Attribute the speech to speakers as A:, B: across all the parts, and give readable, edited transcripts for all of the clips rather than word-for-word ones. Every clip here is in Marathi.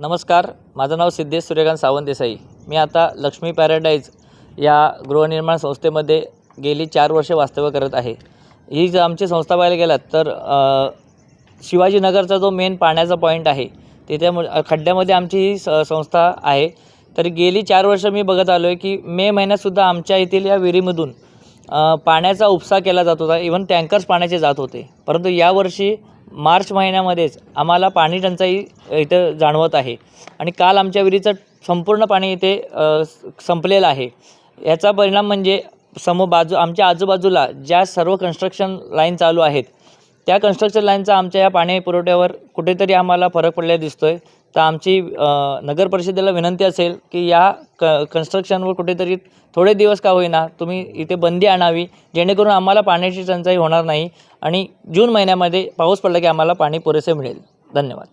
A: नमस्कार, माझं नाव सिद्धेश सूर्यकांत सावंत देसाई। मी आता लक्ष्मी पॅराडाईज या गृहनिर्माण संस्थेमध्ये गेली 4 वर्षे वास्तव्य करत आहे। ही जर आमची संस्था पाहायला गेलात तर शिवाजीनगरचा जो मेन पाण्याचा पॉईंट आहे तिथे खड्ड्यामध्ये आमची ही संस्था आहे। तर गेली 4 वर्ष मी बघत आलो आहे की मे महिन्यातसुद्धा आमच्या येथील या विहिरीमधून पाण्याचा उपसा केला जात होता। इव्हन टँकर्स पाण्याचे जात होते, परंतु यावर्षी मार्च महिन्यामध्येच आम्हाला पाणी टंचाई इथं जाणवत आहे आणि काल आमच्या विहिरीचं संपूर्ण पाणी इथे संपलेलं आहे। याचा परिणाम म्हणजे आमच्या आजूबाजूला ज्या सर्व कन्स्ट्रक्शन लाईन चालू आहेत त्या कन्स्ट्रक्शन लाईनचा आमच्या या पाणी पुरवठ्यावर कुठेतरी आम्हाला फरक पडलेला दिसतोय। तर आमची नगर परिषदेला विनंती असेल की या कन्स्ट्रक्शनवर कुठेतरी थोडे दिवस का होईना तुम्ही इथे बंदी आणावी, जेणेकरून आम्हाला पाण्याची टंचाई होणार नाही आणि जून महिन्यामध्ये पाऊस पडला की आम्हाला पाणी पुरेसे मिळेल। धन्यवाद।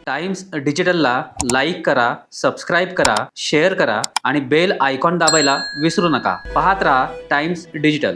B: टाइम्स डिजिटलला लाईक करा, सबस्क्राईब करा, शेअर करा आणि बेल आयकॉन दाबायला विसरू नका। पाहत रहा टाइम्स डिजिटल।